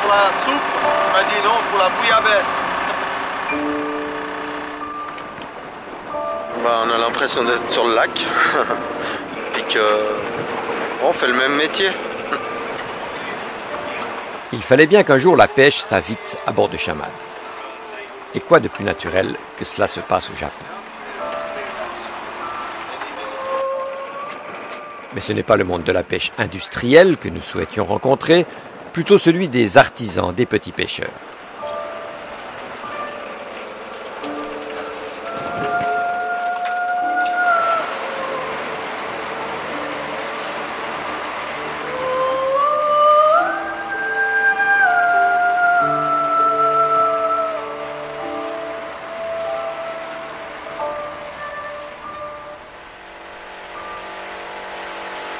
pour la soupe. Il m'a dit non, pour la bouillabaisse. Bah, on a l'impression d'être sur le lac. Et que on fait le même métier. Il fallait bien qu'un jour la pêche s'invite à bord de Chamade. Et quoi de plus naturel que cela se passe au Japon? Mais ce n'est pas le monde de la pêche industrielle que nous souhaitions rencontrer, plutôt celui des artisans, des petits pêcheurs.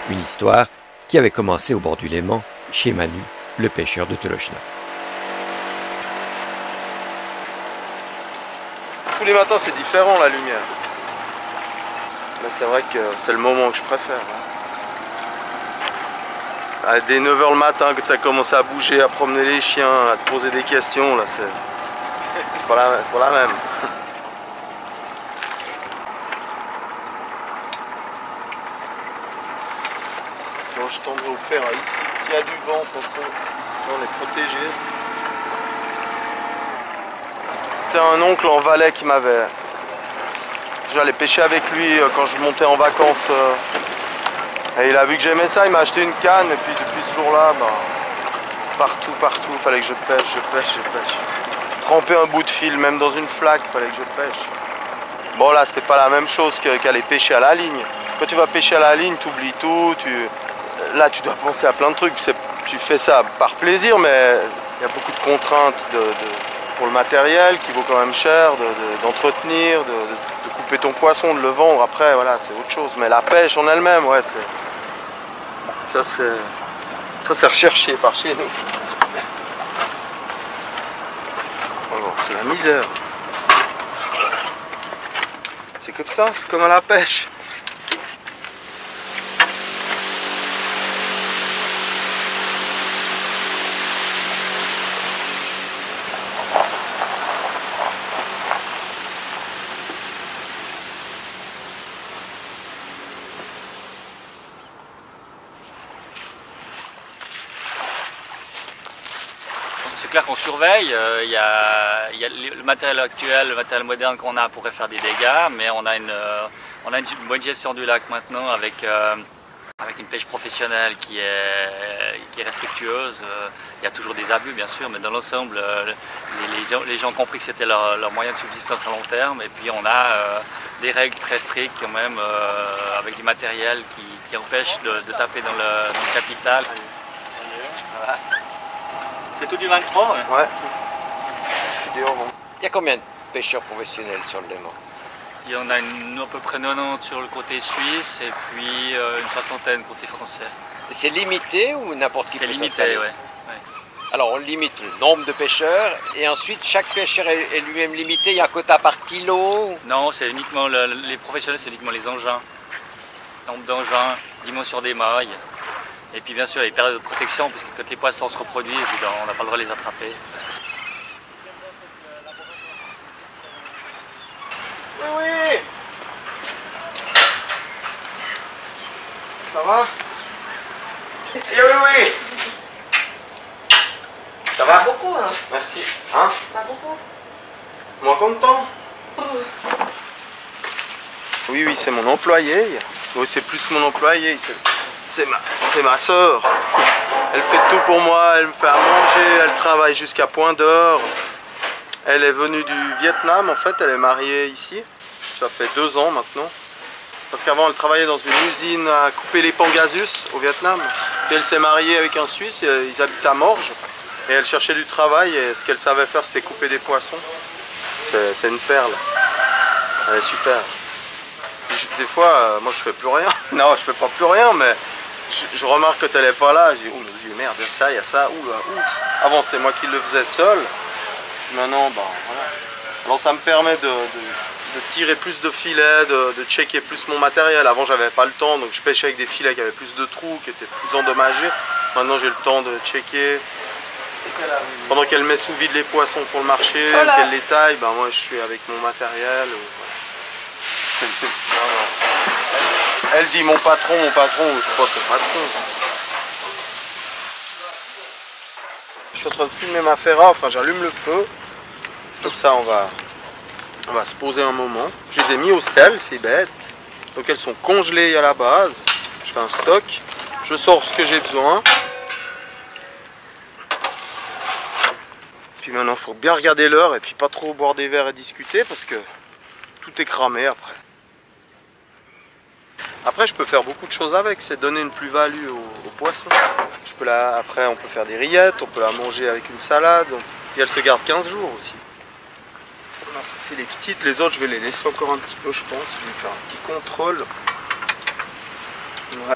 Une histoire qui avait commencé au bord du Léman, chez Manu, le pêcheur de Tolochna. Tous les matins c'est différent la lumière. Mais c'est vrai que c'est le moment que je préfère. Dès 9 h le matin, que ça commence à bouger, à promener les chiens, à te poser des questions, là c'est pas la même. Moi je tendrais au fer ici. S'il y a du vent, de toute façon, on est protégé. C'était un oncle en Valais qui m'avait... J'allais pêcher avec lui quand je montais en vacances. Et il a vu que j'aimais ça, il m'a acheté une canne. Et puis depuis ce jour-là, partout, il fallait que je pêche. Tremper un bout de fil, même dans une flaque, il fallait que je pêche. Bon là, c'est pas la même chose qu'aller pêcher à la ligne. Quand tu vas pêcher à la ligne, tu oublies tout. Là, tu dois penser à plein de trucs. Tu fais ça par plaisir, mais il y a beaucoup de contraintes pour le matériel qui vaut quand même cher, d'entretenir, de couper ton poisson, de le vendre. Après, voilà, c'est autre chose. Mais la pêche en elle-même, ouais, ça c'est recherché par chez nous. Alors, c'est la misère. C'est comme ça, c'est comme à la pêche. C'est clair qu'on surveille, il y a le matériel actuel, le matériel moderne qu'on a pourrait faire des dégâts, mais on a une bonne gestion du lac maintenant avec une pêche professionnelle qui est respectueuse. Il y a toujours des abus bien sûr, mais dans l'ensemble, les gens ont compris que c'était leur moyen de subsistance à long terme, et puis on a des règles très strictes quand même, avec du matériel qui empêche de taper dans le capital. Voilà. C'est tout du 23, ouais. Il y a combien de pêcheurs professionnels sur le Léman? Il y en a à peu près 90 sur le côté suisse et puis une soixantaine côté français. C'est limité ou n'importe qui peut s'installer? C'est limité, oui. Alors on limite le nombre de pêcheurs et ensuite chaque pêcheur est lui-même limité, il y a un quota par kilo? Non, c'est uniquement les professionnels, c'est uniquement les engins. Nombre d'engins, dimension des mailles. Et puis bien sûr les périodes de protection, parce que quand les poissons se reproduisent, on n'a pas le droit de les attraper. Oui. Ça va? Oui. Ça va? Pas beaucoup, hein? Merci. Hein? Pas beaucoup. Moins content? Oui, c'est mon employé. Oui, c'est plus que mon employé. C'est ma sœur. Elle fait tout pour moi, elle me fait à manger, elle travaille jusqu'à point d'heure. Elle est venue du Vietnam, en fait, elle est mariée ici. Ça fait 2 ans maintenant. Parce qu'avant, elle travaillait dans une usine à couper les pangasus au Vietnam. Puis elle s'est mariée avec un Suisse, ils habitent à Morges. Et elle cherchait du travail et ce qu'elle savait faire, c'était couper des poissons. C'est une perle. Elle est super. Des fois, moi je fais plus rien. Non, je fais pas plus rien, mais je remarque que elle n'est pas là. Je dis, oh merde, il y a ça, il y a ça. Avant, c'était moi qui le faisais seul. Maintenant, voilà. Alors ça me permet de tirer plus de filets, de checker plus mon matériel. Avant, j'avais pas le temps, donc je pêchais avec des filets qui avaient plus de trous, qui étaient plus endommagés. Maintenant, j'ai le temps de checker. Pendant qu'elle met sous vide les poissons pour le marché, Voilà. qu'elle les taille, ben moi je suis avec mon matériel. Non. Elle dit mon patron, je suis pas son patron. Je suis en train de fumer ma ferra, enfin j'allume le feu. Comme ça on va se poser un moment. Je les ai mis au sel, c'est bête. Donc elles sont congelées à la base. Je fais un stock. Je sors ce que j'ai besoin. Puis maintenant il faut bien regarder l'heure et puis pas trop boire des verres et discuter parce que tout est cramé après. Après je peux faire beaucoup de choses avec, c'est donner une plus-value au poisson. Après on peut faire des rillettes, on peut la manger avec une salade. Et elle se garde 15 jours aussi. Voilà, ça c'est les petites, les autres je vais les laisser encore un petit peu je pense. Je vais faire un petit contrôle. Ouais.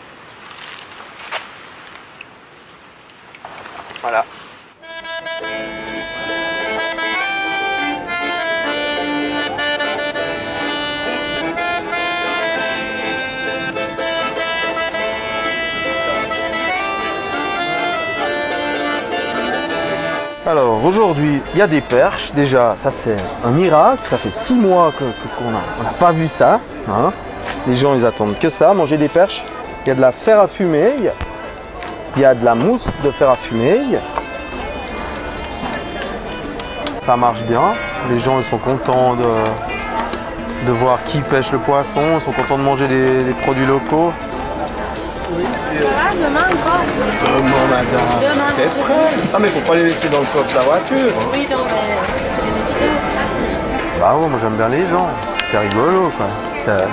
Voilà. Alors aujourd'hui il y a des perches, déjà ça c'est un miracle, ça fait 6 mois qu'on n'a pas vu ça. Hein. Les gens ils attendent que ça, manger des perches. Il y a de la fer à fumer, il y a de la mousse de fer à fumer. Ça marche bien, les gens ils sont contents de voir qui pêche le poisson, ils sont contents de manger des produits locaux. Ça va, demain encore? Demain, madame. Demain, C'est frais. Ah, mais faut pas les laisser dans le coffre de la voiture. Oui, non, mais c'est des vidéos, c'est pas Bah ouais, moi j'aime bien les gens. C'est rigolo, quoi. C'est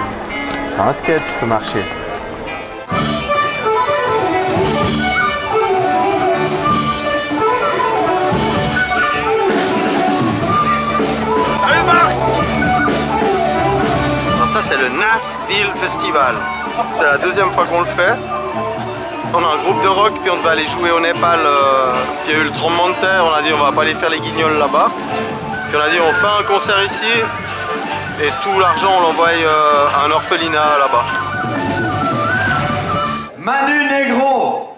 un sketch, ce marché. Salut, Marc! Alors ça, c'est le Nasville Festival. C'est la deuxième fois qu'on le fait. On a un groupe de rock, puis on devait aller jouer au Népal. Puis il y a eu le tremblement de terre, on a dit on va pas aller faire les guignols là-bas. Puis on a dit on fait un concert ici, et tout l'argent on l'envoie à un orphelinat là-bas. Manu Negro.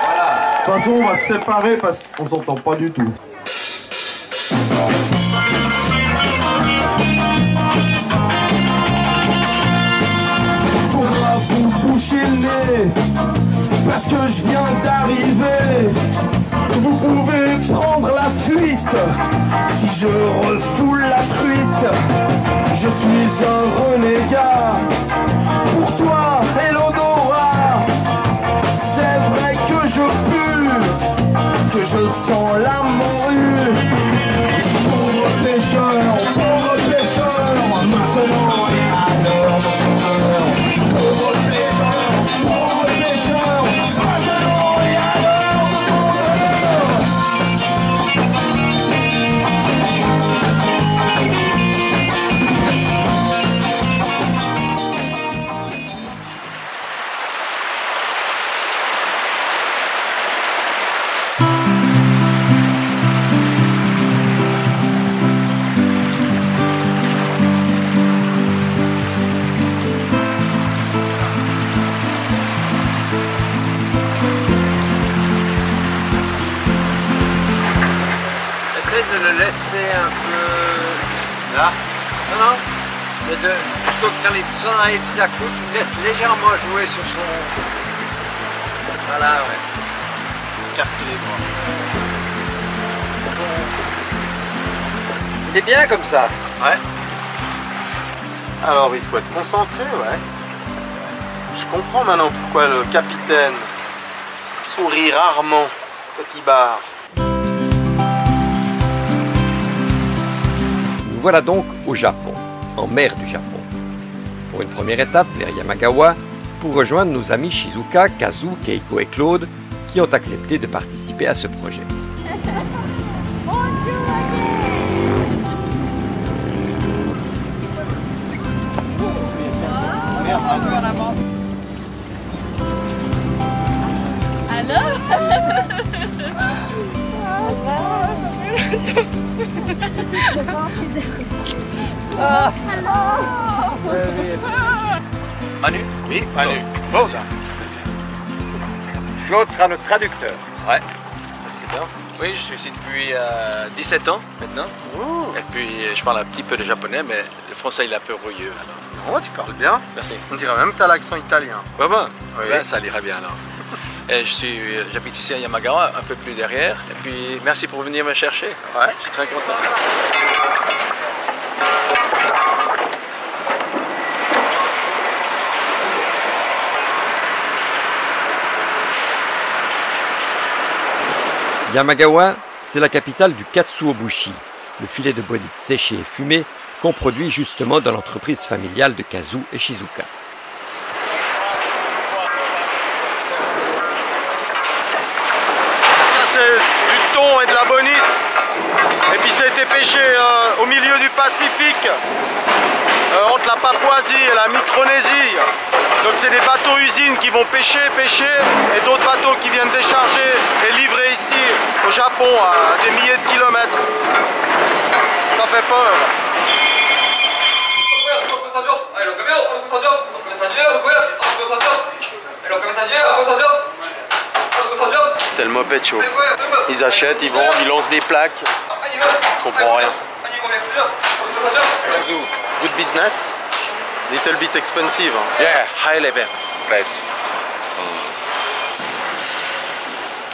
Voilà. De toute façon, on va se séparer parce qu'on s'entend pas du tout. Faudra vous boucher le nez parce que je viens d'arriver. Vous pouvez prendre la fuite si je refoule la truite. Je suis un renégat pour toi et l'odorat. C'est vrai que je pue, que je sens la morue. Pauvre pêcheur, maintenant et à l'heure de bonheur. Pauvre pêcheur, maintenant et à l'heure de bonheur. Essaye de le laisser un peu Là, non, mais plutôt que de faire les petits en les petits à coups, tu le laisses légèrement jouer sur son. Voilà, ouais. écartez les bras. C'est bien comme ça. Ouais. Alors il faut être concentré, ouais. Je comprends maintenant pourquoi le capitaine sourit rarement, petit bar. Nous voilà donc au Japon, en mer du Japon, pour une première étape vers Yamagawa, pour rejoindre nos amis Shizuka, Kazu, Keiko et Claude, qui ont accepté de participer à ce projet. Manu? Oui, Manu. Claude. Claude sera notre traducteur. Ouais, c'est bien. Oui, je suis ici depuis 17 ans maintenant. Ouh. Et puis je parle un petit peu de japonais, mais le français il est un peu rouilleux. Alors. Oh, tu parles bien. Merci. On dirait même que tu as l'accent italien. Vraiment? Oui. Ben, ça irait bien alors. Et j'habite ici à Yamagawa, un peu plus derrière. Et puis merci pour venir me chercher. Ouais. Je suis très content. Yamagawa, c'est la capitale du katsuobushi, le filet de bolide séché et fumé qu'on produit justement dans l'entreprise familiale de Kazu et Shizuka. Ça c'est du thon et de la bonite. Et puis ça a été pêché au milieu du Pacifique, entre la Papouasie et la Micronésie. Donc c'est des bateaux-usines qui vont pêcher et d'autres bateaux qui viennent décharger et livrer ici au Japon à des milliers de kilomètres. Ça fait peur. C'est le moped show. Ils achètent, ils vendent, ils lancent des plaques. Je comprends rien. Good business. Little bit expensive. Hein. Yeah, high level place.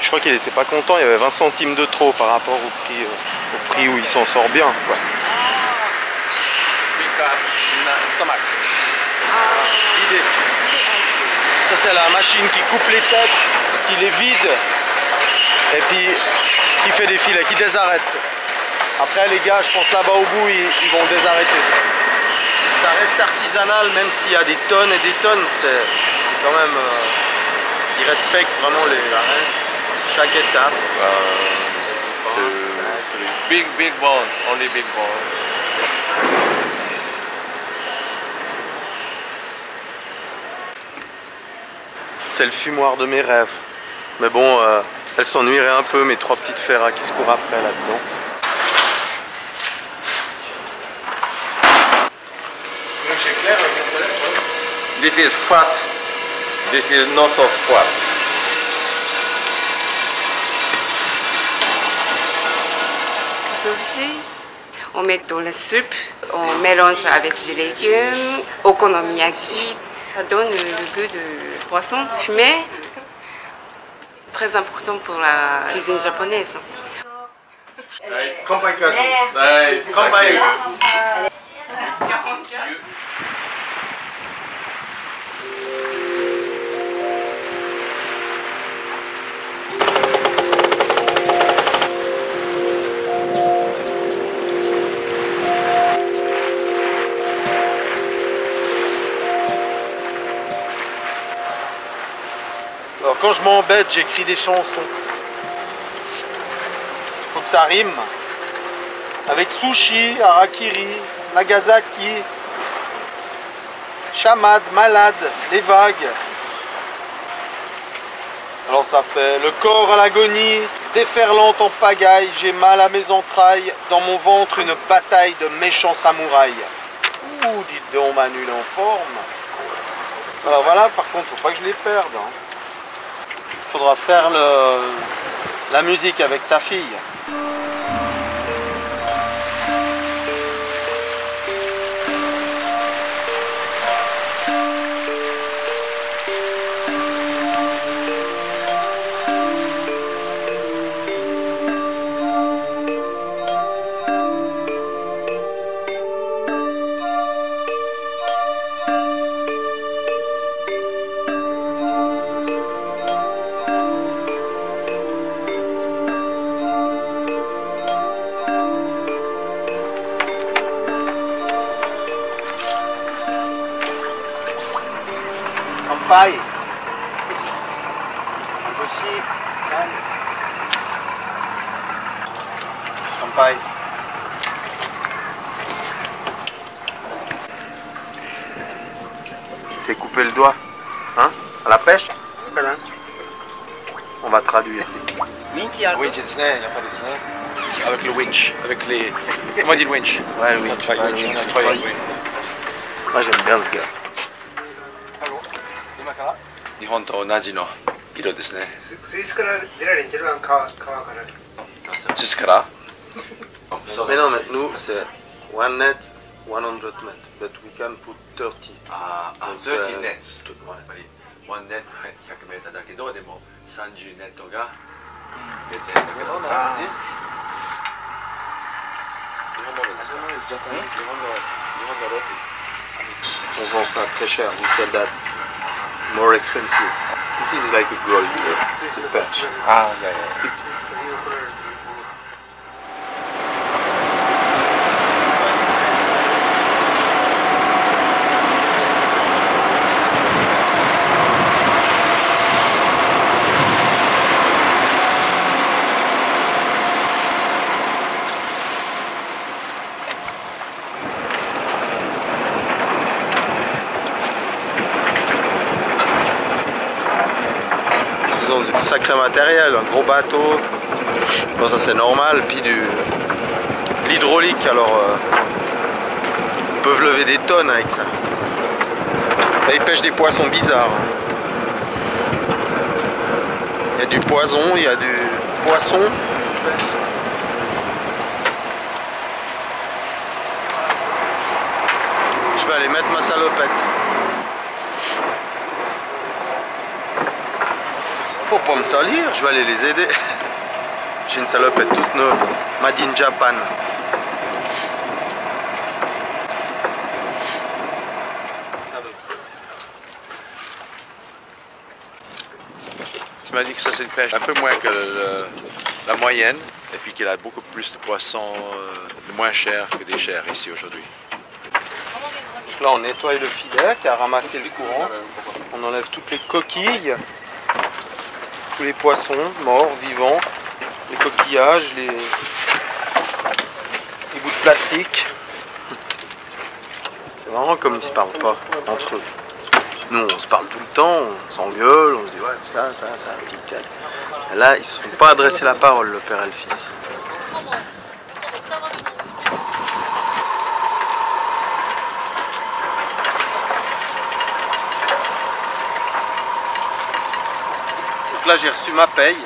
Je crois qu'il n'était pas content, il y avait 20 centimes de trop par rapport au prix où il s'en sort bien. Quoi. Idée. Ça c'est la machine qui coupe les têtes, qui les vide et puis qui fait des filets, qui désarrête. Après les gars, je pense là-bas au bout, ils vont désarrêter. Ça reste artisanal même s'il y a des tonnes et des tonnes, c'est quand même... ils respectent vraiment chaque étape. Big bones, only big bones. C'est le fumoir de mes rêves. Mais bon, elle s'ennuierait un peu, mes trois petites ferras qui se courent après là-dedans. This is fat, this is not so fat. On met dans la soupe, on mélange avec les légumes, okonomiyaki. Ça donne le goût de poisson fumé. Très important pour la cuisine japonaise. Kampai Kazu. Kampai. Alors quand je m'embête, j'écris des chansons. Faut que ça rime. Avec sushi, harakiri, Nagasaki, chamade, malade, les vagues. Alors ça fait le corps à l'agonie, déferlante en pagaille, j'ai mal à mes entrailles, dans mon ventre une bataille de méchants samouraïs. Ouh, dites donc Manu, il est en forme. Alors voilà, par contre, faut pas que je les perde. Hein. Faudra faire la musique avec ta fille. Kampai. Boshi. Kampai. C'est couper le doigt. Hein? À la pêche? On va traduire. Winch et tsuné, il n'y a pas de tsuné. Avec le winch, avec les... Comment on dit le winch? Ouais, oui. Moi j'aime bien ce gars. 日本と同じのキロですね。スイスから出られてる川からスイスから Mais non, mais nous, c'est one net, 100 mètres, but we can put 30. 30 ネッツ。Ouais. つまり1ネット100メーターだけど、でも30ネットが出てるんだけど。日本物ですか？日本のロープ。 On vend ça très cher, we sell that more expensive. This is like a gold perch. Ah, yeah, yeah. Ils ont du sacré matériel, un gros bateau, bon ça c'est normal, puis de l'hydraulique, alors ils peuvent lever des tonnes avec ça. Là ils pêchent des poissons bizarres. Il y a du poison, il y a du poisson. Je vais aller mettre ma salopette. Faut pas me salir, je vais aller les aider. J'ai une salopette toute neuve, made in Japan. Tu m'as dit que ça c'est une pêche un peu moins que la moyenne, et puis qu'il a beaucoup plus de poissons moins chers que des chers ici aujourd'hui. Là on nettoie le filet qui a ramassé le courant. On enlève toutes les coquilles, tous les poissons morts, vivants, les coquillages, les bouts de plastique. C'est vraiment comme ils se parlent pas entre eux. Nous on se parle tout le temps, on s'engueule, on se dit ouais ça, nickel. Et là ils se sont pas adressé la parole, le père et le fils. Là j'ai reçu ma paye,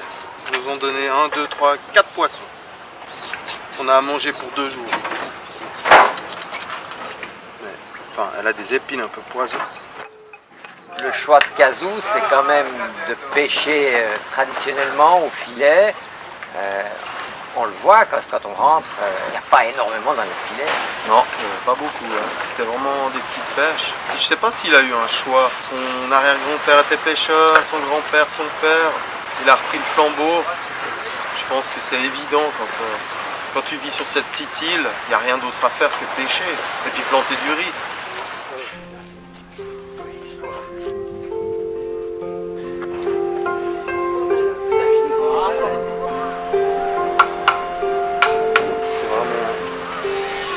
ils nous ont donné 1, 2, 3, 4 poissons. On a à manger pour 2 jours. Mais, enfin, elle a des épines un peu poison. Le choix de Kazoo, c'est quand même de pêcher traditionnellement au filet. On le voit quand on rentre, il n'y a pas énormément dans les filets. Non, pas beaucoup. C'était vraiment des petites pêches. Et je sais pas s'il a eu un choix. Son arrière-grand-père était pêcheur, son grand-père, son père. Il a repris le flambeau. Je pense que c'est évident quand tu vis sur cette petite île, il n'y a rien d'autre à faire que pêcher et puis planter du riz.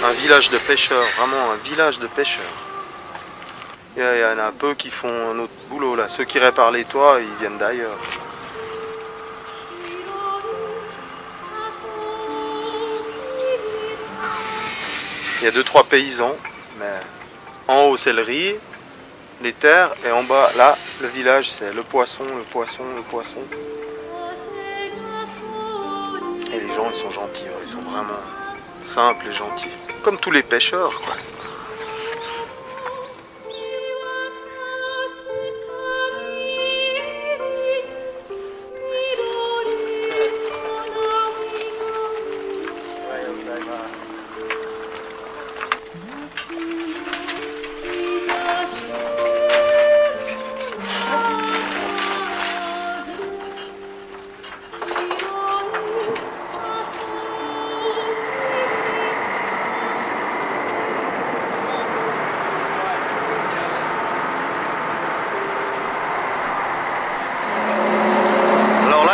Un village de pêcheurs, vraiment un village de pêcheurs. Il y en a peu qui font un autre boulot là. Ceux qui réparent les toits, ils viennent d'ailleurs. Il y a 2-3 paysans, mais en haut c'est le riz, les terres, et en bas là, le village c'est le poisson, le poisson, le poisson. Et les gens ils sont gentils, ils sont vraiment simples et gentils. Comme tous les pêcheurs, quoi.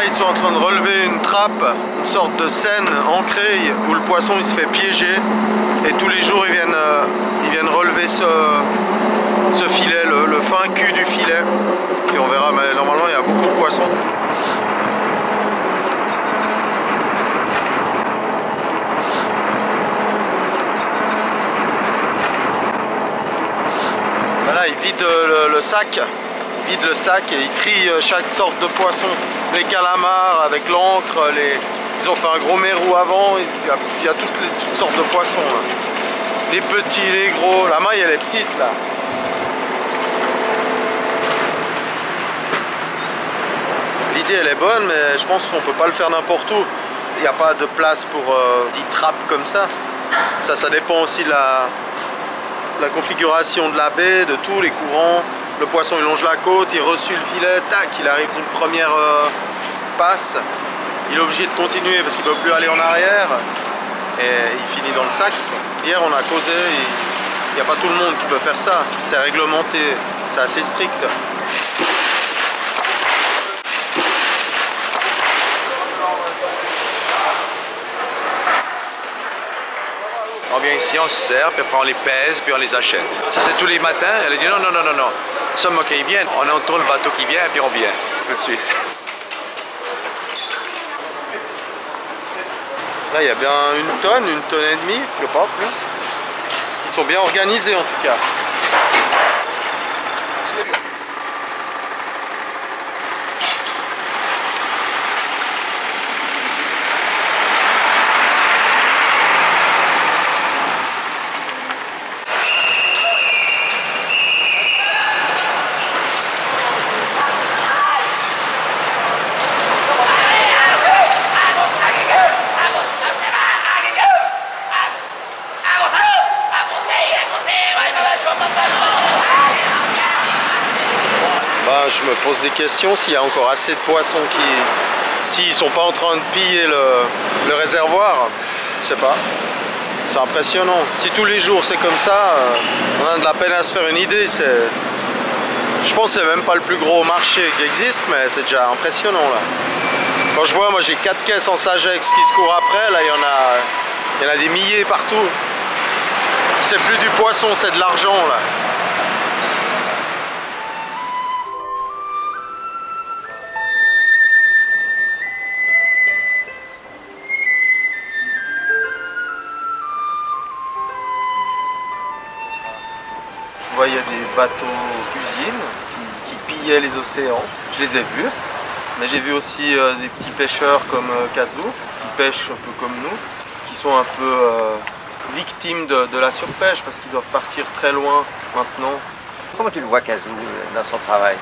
Ils sont en train de relever une trappe, une sorte de seine ancrée où le poisson il se fait piéger et tous les jours ils viennent relever ce filet, le fin cul du filet, et on verra, mais normalement il y a beaucoup de poissons. Voilà, ils vident le sac vident le sac et ils trient chaque sorte de poisson. Les calamars avec l'encre, ils ont fait un gros mérou avant, il y a toutes sortes de poissons là. Les petits, les gros, la maille elle est petite là. L'idée elle est bonne, mais je pense qu'on ne peut pas le faire n'importe où. Il n'y a pas de place pour 10 trappes comme ça. Ça dépend aussi de la configuration de la baie, de tous les courants. Le poisson il longe la côte, il reçut le filet, tac, il arrive une première passe. Il est obligé de continuer parce qu'il ne peut plus aller en arrière. Et il finit dans le sac. Hier on a causé, il n'y a pas tout le monde qui peut faire ça. C'est réglementé, c'est assez strict. On vient ici, on se sert, puis après on les pèse, puis on les achète. Ça c'est tous les matins. Elle dit non, non, non, non, non. Somme ok, ils viennent. On entend le bateau qui vient, et puis on vient tout de suite. Là il y a bien une tonne et demie, je sais pas plus. Ils sont bien organisés en tout cas. Je me pose des questions s'il y a encore assez de poissons s'ils sont pas en train de piller le réservoir, je sais pas. C'est impressionnant. Si tous les jours c'est comme ça, on a de la peine à se faire une idée. Je pense que c'est même pas le plus gros marché qui existe, mais c'est déjà impressionnant là. Quand je vois, moi j'ai 4 caisses en Sagex qui se courent après, là il y en a des milliers partout. C'est plus du poisson, c'est de l'argent là. Il y a des bateaux d'usine qui pillaient les océans, je les ai vus, mais j'ai vu aussi des petits pêcheurs comme Kazoo, qui pêchent un peu comme nous, qui sont un peu victimes de la surpêche parce qu'ils doivent partir très loin maintenant. Comment tu le vois Kazoo dans son travail?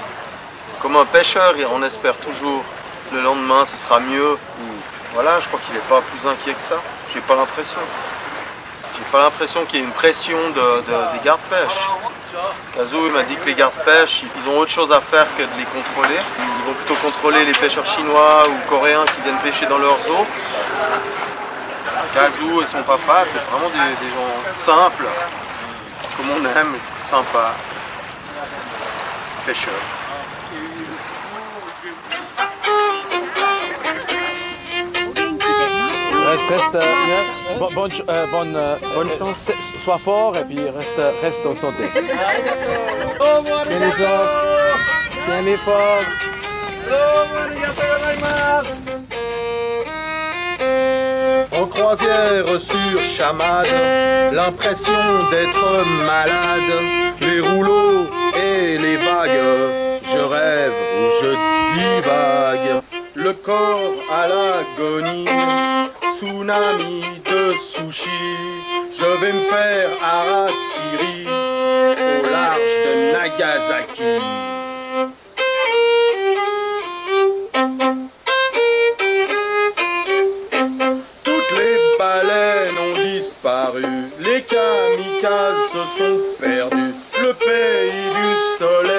Comme un pêcheur, on espère toujours le lendemain ce sera mieux. Voilà, je crois qu'il n'est pas plus inquiet que ça, j'ai pas l'impression. J'ai pas l'impression qu'il y ait une pression des gardes-pêche. Kazoo m'a dit que les gardes-pêche, ils ont autre chose à faire que de les contrôler. Ils vont plutôt contrôler les pêcheurs chinois ou coréens qui viennent pêcher dans leurs eaux. Kazoo et son papa, c'est vraiment des gens simples, comme on aime, sympas, pêcheurs. Bonne chance, sois fort et puis reste en santé. Tiens les forts. En croisière sur Chamade, l'impression d'être malade, les rouleaux et les vagues, je rêve ou je divague, le corps à l'agonie, tsunami de sushi, je vais me faire harakiri au large de Nagasaki. Les kamikazes se sont perdus, le pays du soleil